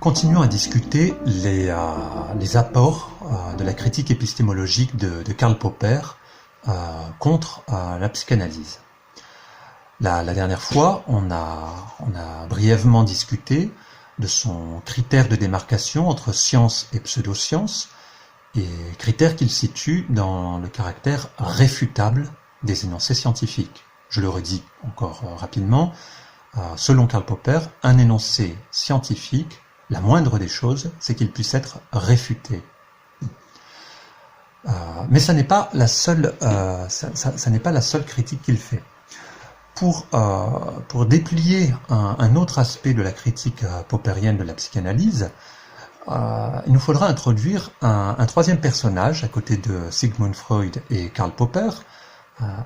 Continuons à discuter les apports de la critique épistémologique de Karl Popper contre la psychanalyse. La dernière fois, on a brièvement discuté de son critère de démarcation entre science et pseudoscience, et critère qu'il situe dans le caractère réfutable des énoncés scientifiques. Je le redis encore rapidement, selon Karl Popper, un énoncé scientifique, la moindre des choses, c'est qu'il puisse être réfuté. Mais ça n'est pas la seule, ça n'est pas la seule critique qu'il fait. Pour déplier un autre aspect de la critique poppérienne de la psychanalyse, il nous faudra introduire un troisième personnage à côté de Sigmund Freud et Karl Popper,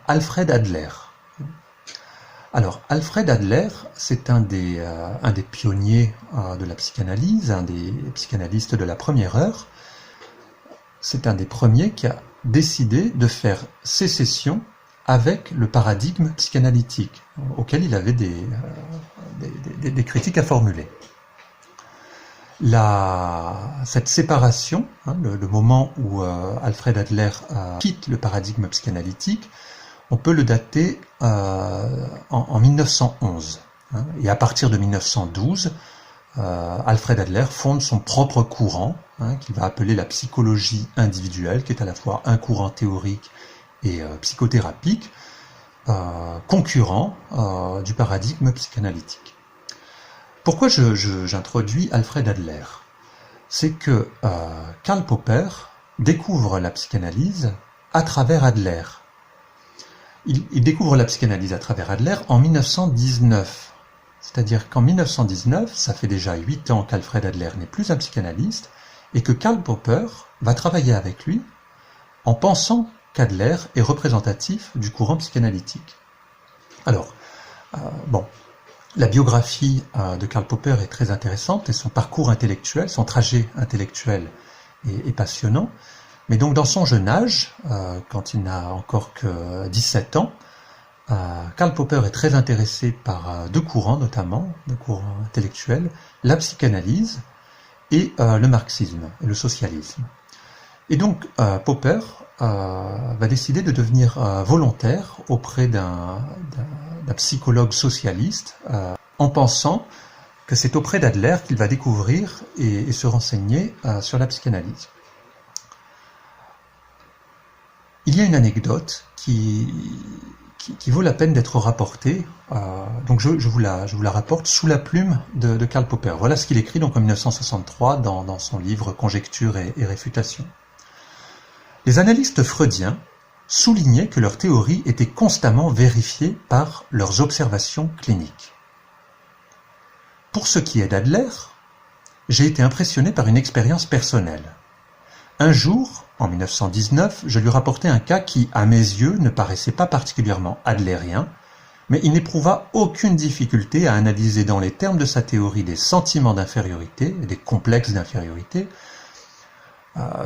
Alfred Adler. Alors, Alfred Adler, c'est un des pionniers de la psychanalyse, un des psychanalystes de la première heure. C'est un des premiers qui a décidé de faire sécession avec le paradigme psychanalytique, auquel il avait des critiques à formuler. Cette séparation, le moment où Alfred Adler quitte le paradigme psychanalytique, on peut le dater en 1911. Et à partir de 1912, Alfred Adler fonde son propre courant, qu'il va appeler la psychologie individuelle, qui est à la fois un courant théorique et psychothérapique, concurrent du paradigme psychanalytique. Pourquoi j'introduis Alfred Adler? C'est que Karl Popper découvre la psychanalyse à travers Adler. Il découvre la psychanalyse à travers Adler en 1919. C'est-à-dire qu'en 1919, ça fait déjà 8 ans qu'Alfred Adler n'est plus un psychanalyste, et que Karl Popper va travailler avec lui en pensant qu'Adler est représentatif du courant psychanalytique. Alors, la biographie de Karl Popper est très intéressante, et son parcours intellectuel, son trajet intellectuel est passionnant. Mais donc dans son jeune âge, quand il n'a encore que 17 ans, Karl Popper est très intéressé par deux courants notamment, deux courants intellectuels, la psychanalyse et le marxisme et le socialisme. Et donc Popper va décider de devenir volontaire auprès d'un psychologue socialiste en pensant que c'est auprès d'Adler qu'il va découvrir et se renseigner sur la psychanalyse. Il y a une anecdote qui vaut la peine d'être rapportée, donc je vous la rapporte sous la plume de Karl Popper. Voilà ce qu'il écrit donc en 1963 dans son livre Conjectures et réfutations. Les analystes freudiens soulignaient que leurs théories étaient constamment vérifiées par leurs observations cliniques. Pour ce qui est d'Adler, j'ai été impressionné par une expérience personnelle. Un jour, en 1919, je lui rapportai un cas qui, à mes yeux, ne paraissait pas particulièrement adlérien, mais il n'éprouva aucune difficulté à analyser dans les termes de sa théorie des sentiments d'infériorité, des complexes d'infériorité,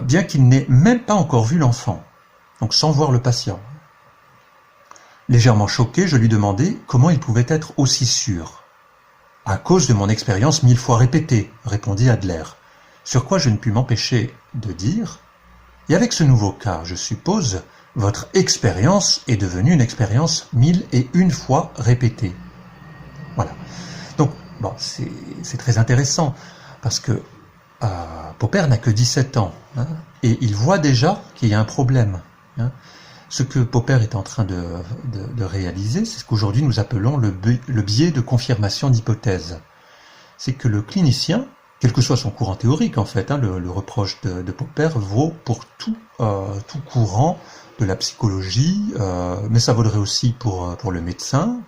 bien qu'il n'ait même pas encore vu l'enfant, donc sans voir le patient. Légèrement choqué, je lui demandai comment il pouvait être aussi sûr. « À cause de mon expérience 1000 fois répétée, répondit Adler, sur quoi je ne pus m'empêcher de dire « Et avec ce nouveau cas, je suppose, votre expérience est devenue une expérience 1001 fois répétée. » Voilà. Donc, c'est très intéressant, parce que Popper n'a que 17 ans, et il voit déjà qu'il y a un problème. Ce que Popper est en train de réaliser, c'est ce qu'aujourd'hui nous appelons le biais de confirmation d'hypothèse. C'est que le clinicien, quel que soit son courant théorique en fait, le reproche de Popper vaut pour tout courant de la psychologie, mais ça vaudrait aussi pour le médecin,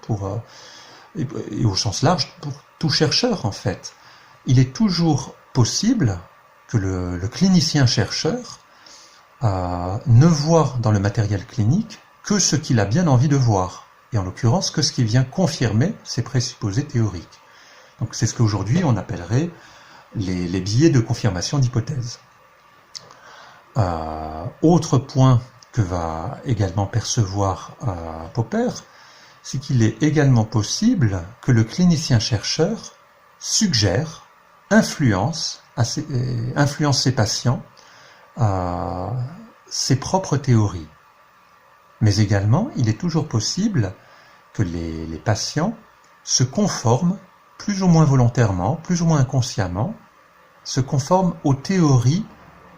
et au sens large, pour tout chercheur en fait. Il est toujours possible que le clinicien chercheur ne voit dans le matériel clinique que ce qu'il a bien envie de voir, et en l'occurrence que ce qui vient confirmer ses présupposés théoriques. Donc c'est ce qu'aujourd'hui on appellerait les biais de confirmation d'hypothèse. Autre point que va également percevoir Popper, c'est qu'il est également possible que le clinicien-chercheur suggère, influence ses patients à ses propres théories. Mais également, il est toujours possible que les patients se conforment, plus ou moins volontairement, plus ou moins inconsciemment, se conforment aux théories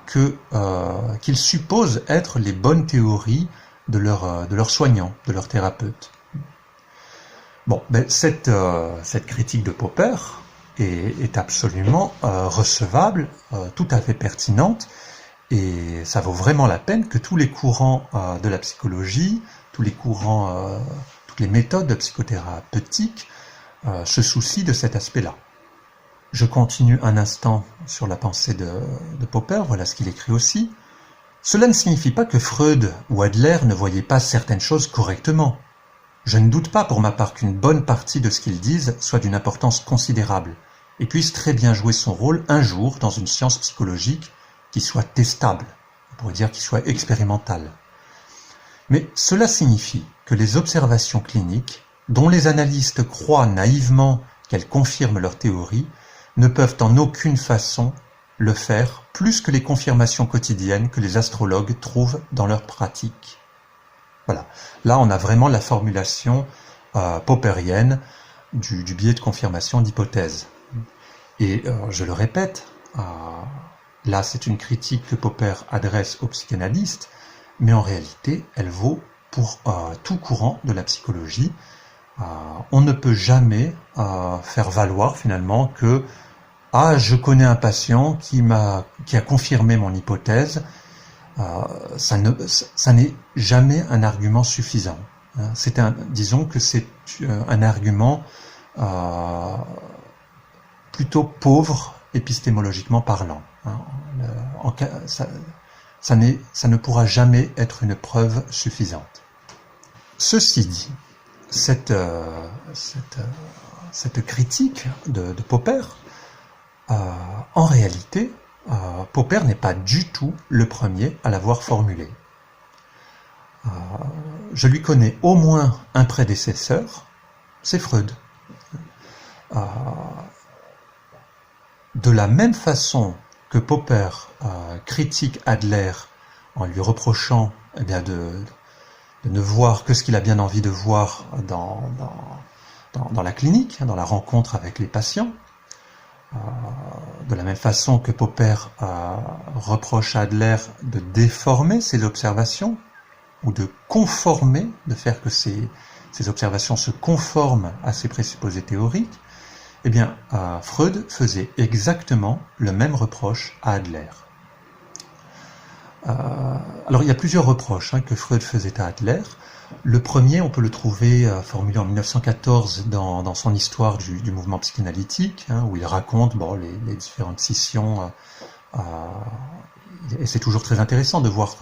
qu'ils supposent être les bonnes théories de leurs soignants, de leurs thérapeutes. Bon, cette critique de Popper est absolument recevable, tout à fait pertinente, et ça vaut vraiment la peine que tous les courants de la psychologie, toutes les méthodes psychothérapeutiques se soucient de cet aspect-là. Je continue un instant sur la pensée de Popper, voilà ce qu'il écrit aussi. Cela ne signifie pas que Freud ou Adler ne voyaient pas certaines choses correctement. Je ne doute pas pour ma part qu'une bonne partie de ce qu'ils disent soit d'une importance considérable et puisse très bien jouer son rôle un jour dans une science psychologique qui soit testable, on pourrait dire qui soit expérimentale. Mais cela signifie que les observations cliniques, dont les analystes croient naïvement qu'elles confirment leur théorie, ne peuvent en aucune façon le faire plus que les confirmations quotidiennes que les astrologues trouvent dans leur pratique. Voilà. Là, on a vraiment la formulation popperienne du biais de confirmation d'hypothèse. Et je le répète, là, c'est une critique que Popper adresse aux psychanalystes, mais en réalité, elle vaut pour tout courant de la psychologie. On ne peut jamais faire valoir finalement que je connais un patient qui a confirmé mon hypothèse. Ça n'est jamais un argument suffisant. Disons que c'est un argument plutôt pauvre épistémologiquement parlant. Ça ne pourra jamais être une preuve suffisante. Ceci dit, cette critique de Popper, en réalité, Popper n'est pas du tout le premier à l'avoir formulée. Je lui connais au moins un prédécesseur, c'est Freud. De la même façon que Popper critique Adler en lui reprochant de ne voir que ce qu'il a bien envie de voir dans la clinique, dans la rencontre avec les patients, de la même façon que Popper reproche à Adler de déformer ses observations ou de conformer, de faire que ces observations se conforment à ses présupposés théoriques, eh bien, Freud faisait exactement le même reproche à Adler. Alors, il y a plusieurs reproches que Freud faisait à Adler. Le premier, on peut le trouver formulé en 1914 dans son histoire du mouvement psychanalytique, où il raconte les différentes scissions. Et c'est toujours très intéressant de voir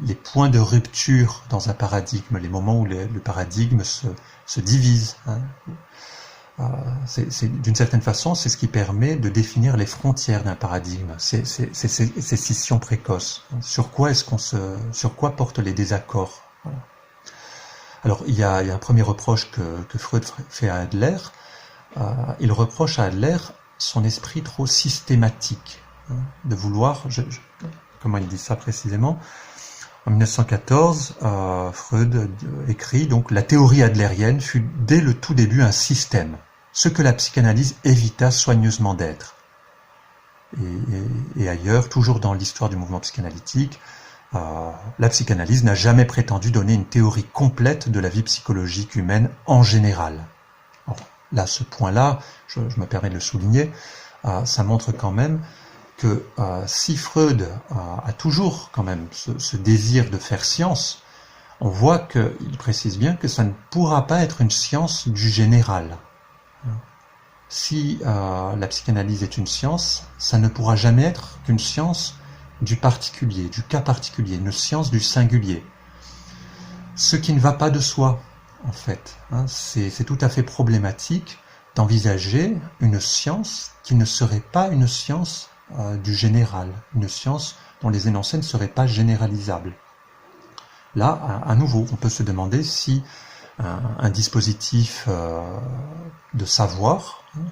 les points de rupture dans un paradigme, les moments où le paradigme se divise. D'une certaine façon, c'est ce qui permet de définir les frontières d'un paradigme, ces scissions précoces. Sur quoi portent les désaccords? Voilà. Alors, il y a un premier reproche que Freud fait à Adler. Il reproche à Adler son esprit trop systématique, de vouloir, comment il dit ça précisément? En 1914, Freud écrit donc la théorie adlérienne fut dès le tout début un système, ce que la psychanalyse évita soigneusement d'être. Et ailleurs, toujours dans l'histoire du mouvement psychanalytique, la psychanalyse n'a jamais prétendu donner une théorie complète de la vie psychologique humaine en général. Alors, là, ce point-là, je me permets de le souligner, ça montre quand même que si Freud a toujours quand même ce désir de faire science, on voit qu'il précise bien que ça ne pourra pas être une science du général. Si la psychanalyse est une science, ça ne pourra jamais être qu'une science du particulier, du cas particulier, une science du singulier. Ce qui ne va pas de soi, en fait. C'est tout à fait problématique d'envisager une science qui ne serait pas une science du général, une science dont les énoncés ne seraient pas généralisables. Là, à nouveau, on peut se demander si un dispositif de savoir, hein,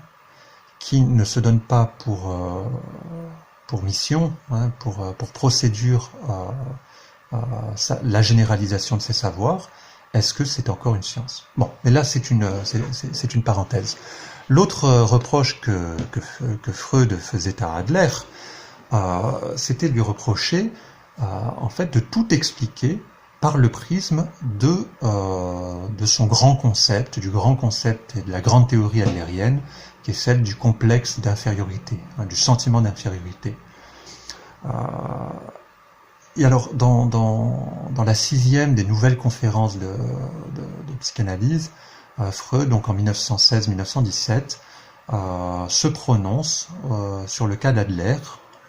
qui ne se donne pas pour mission, hein, pour procédure la généralisation de ces savoirs, est-ce que c'est encore une science? Bon, mais là c'est une parenthèse. L'autre reproche que Freud faisait à Adler, c'était de lui reprocher en fait de tout expliquer par le prisme de son grand concept, du grand concept et de la grande théorie adlérienne, qui est celle du complexe d'infériorité, hein, du sentiment d'infériorité. Et alors, dans la 6e des nouvelles conférences de psychanalyse, Freud, donc en 1916-1917, se prononce sur le cas d'Adler,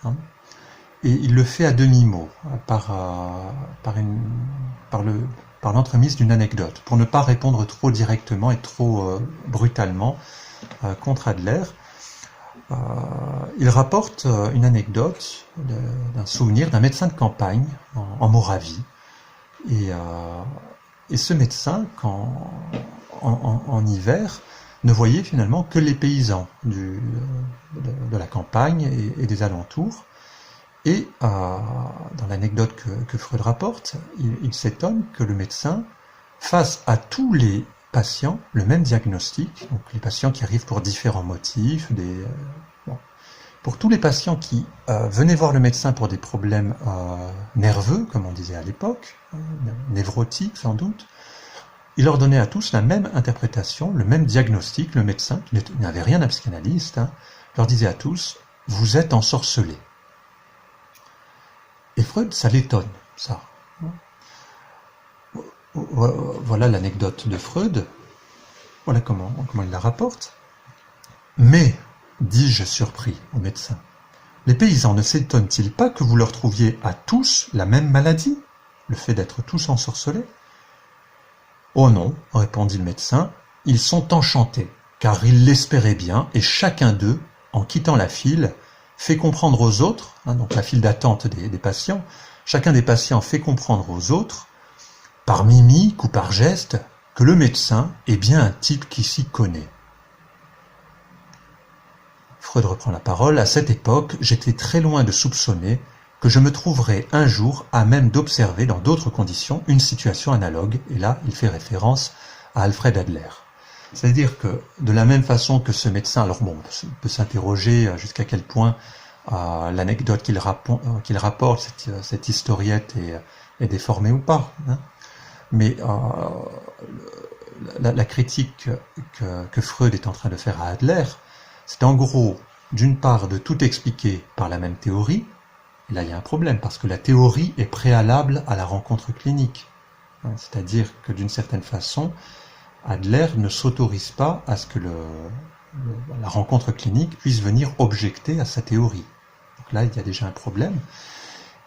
hein, et il le fait à demi-mot, par l'entremise d'une anecdote, pour ne pas répondre trop directement et trop brutalement contre Adler. Il rapporte une anecdote d'un souvenir d'un médecin de campagne en Moravie. Et ce médecin, en hiver, ne voyait finalement que les paysans de la campagne et des alentours. Et dans l'anecdote que Freud rapporte, il s'étonne que le médecin fasse à tous les patients le même diagnostic, donc les patients qui arrivent pour différents motifs, pour tous les patients qui venaient voir le médecin pour des problèmes nerveux, comme on disait à l'époque, névrotiques sans doute, il leur donnait à tous la même interprétation, le même diagnostic. Le médecin, qui n'avait rien d'un psychanalyste, leur disait à tous « vous êtes ensorcelés ». Et Freud, ça l'étonne, ça. Voilà l'anecdote de Freud, voilà comment il la rapporte. Mais, dis-je surpris au médecin, les paysans ne s'étonnent-ils pas que vous leur trouviez à tous la même maladie, le fait d'être tous ensorcelés? Oh non, répondit le médecin, ils sont enchantés, car ils l'espéraient bien, et chacun d'eux, en quittant la file, fait comprendre aux autres, donc la file d'attente des patients, chacun des patients fait comprendre aux autres, par mimique ou par geste, que le médecin est bien un type qui s'y connaît. Freud reprend la parole. À cette époque, j'étais très loin de soupçonner que je me trouverais un jour à même d'observer dans d'autres conditions une situation analogue. Et là, il fait référence à Alfred Adler. C'est-à-dire que de la même façon que ce médecin, alors bon, on peut s'interroger jusqu'à quel point l'anecdote qu'il rapporte, cette historiette est déformée ou pas, hein. Mais la critique que Freud est en train de faire à Adler, c'est en gros, d'une part, de tout expliquer par la même théorie. Et là, il y a un problème, parce que la théorie est préalable à la rencontre clinique. C'est-à-dire que d'une certaine façon, Adler ne s'autorise pas à ce que la rencontre clinique puisse venir objecter à sa théorie. Donc là, il y a déjà un problème.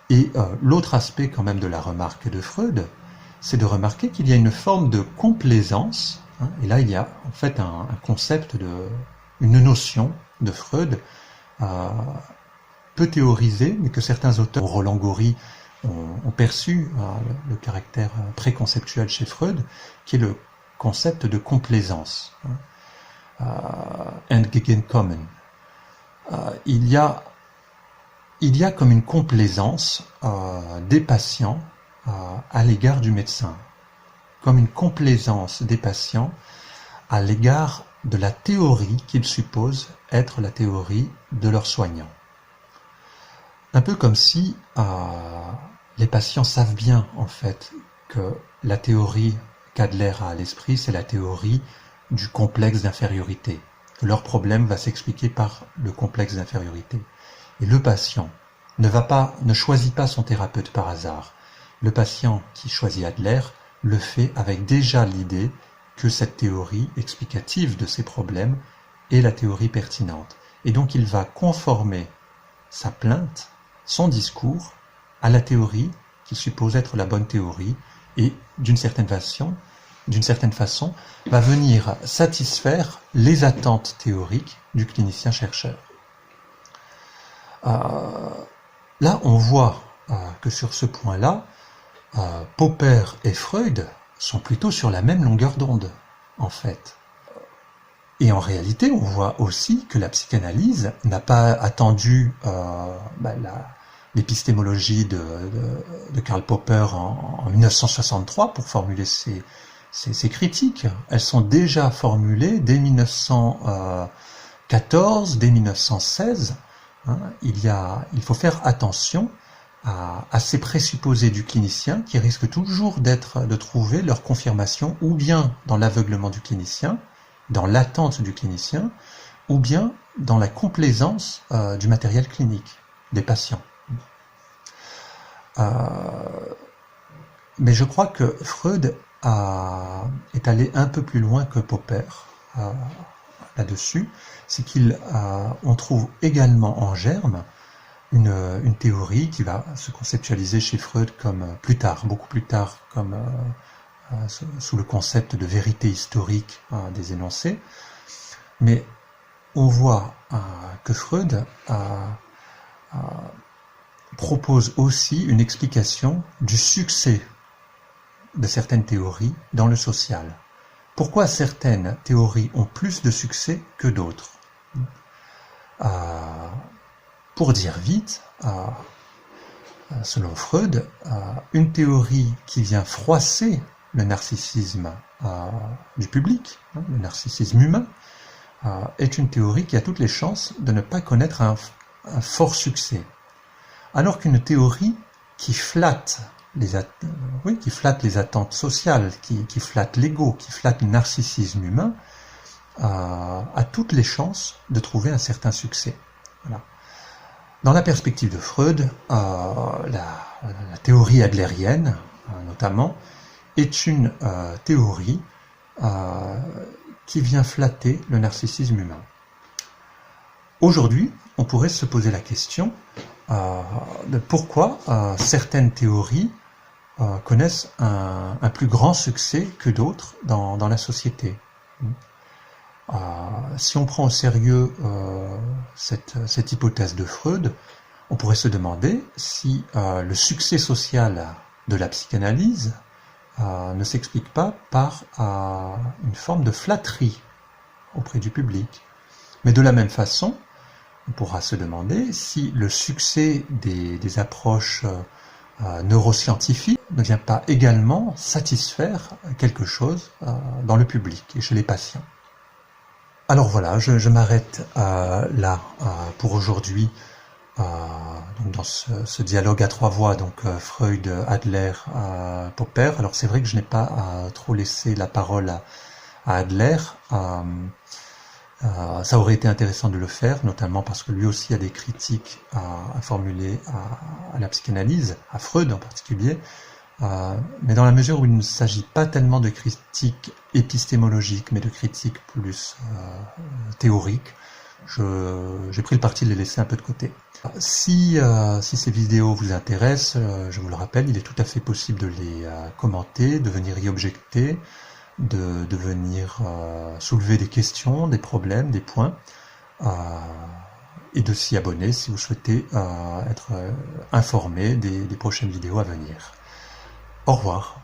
Et l'autre aspect quand même de la remarque de Freud, c'est de remarquer qu'il y a une forme de complaisance, hein, et là il y a en fait un concept, une notion de Freud peu théorisée, mais que certains auteurs, Roland Gori, ont perçu le caractère préconceptuel chez Freud, qui est le concept de complaisance, Entgegenkommen. Il y a comme une complaisance des patients à l'égard du médecin, comme une complaisance des patients à l'égard de la théorie qu'ils supposent être la théorie de leurs soignants. Un peu comme si les patients savent bien en fait que la théorie qu'Adler a à l'esprit, c'est la théorie du complexe d'infériorité, que leur problème va s'expliquer par le complexe d'infériorité. Et le patient ne choisit pas son thérapeute par hasard. Le patient qui choisit Adler le fait avec déjà l'idée que cette théorie explicative de ses problèmes est la théorie pertinente. Et donc il va conformer sa plainte, son discours, à la théorie qu'il suppose être la bonne théorie, et d'une certaine façon, va venir satisfaire les attentes théoriques du clinicien-chercheur. Là, on voit que sur ce point-là, Popper et Freud sont plutôt sur la même longueur d'onde, en fait. Et en réalité, on voit aussi que la psychanalyse n'a pas attendu l'épistémologie de Karl Popper en 1963 pour formuler ses critiques. Elles sont déjà formulées dès 1914, dès 1916. Il faut faire attention à ces présupposés du clinicien qui risquent toujours de trouver leur confirmation ou bien dans l'aveuglement du clinicien, dans l'attente du clinicien, ou bien dans la complaisance du matériel clinique des patients. Mais je crois que Freud est allé un peu plus loin que Popper là-dessus. C'est qu'on trouve également en germe une théorie qui va se conceptualiser chez Freud comme beaucoup plus tard, comme sous le concept de vérité historique des énoncés. Mais on voit que Freud propose aussi une explication du succès de certaines théories dans le social. Pourquoi certaines théories ont plus de succès que d'autres ? Pour dire vite, selon Freud, une théorie qui vient froisser le narcissisme du public, le narcissisme humain, est une théorie qui a toutes les chances de ne pas connaître un fort succès. Alors qu'une théorie qui flatte les attentes sociales, qui flatte l'ego, qui flatte le narcissisme humain, a toutes les chances de trouver un certain succès. Voilà. Dans la perspective de Freud, la théorie adlérienne, notamment, est une théorie qui vient flatter le narcissisme humain. Aujourd'hui, on pourrait se poser la question de pourquoi certaines théories connaissent un plus grand succès que d'autres dans la société. Si on prend au sérieux cette hypothèse de Freud, on pourrait se demander si le succès social de la psychanalyse ne s'explique pas par une forme de flatterie auprès du public. Mais de la même façon, on pourra se demander si le succès des approches neuroscientifiques ne vient pas également satisfaire quelque chose dans le public et chez les patients. Alors voilà, je m'arrête là pour aujourd'hui dans ce dialogue à trois voix, donc Freud, Adler, Popper. Alors c'est vrai que je n'ai pas trop laissé la parole à Adler. Ça aurait été intéressant de le faire, notamment parce que lui aussi a des critiques à formuler à la psychanalyse, à Freud en particulier. Mais dans la mesure où il ne s'agit pas tellement de critiques épistémologiques, mais de critiques plus théoriques, j'ai pris le parti de les laisser un peu de côté. Si ces vidéos vous intéressent, je vous le rappelle, il est tout à fait possible de les commenter, de venir y objecter, de venir soulever des questions, des problèmes, des points, et de s'y abonner si vous souhaitez être informé des prochaines vidéos à venir. Au revoir.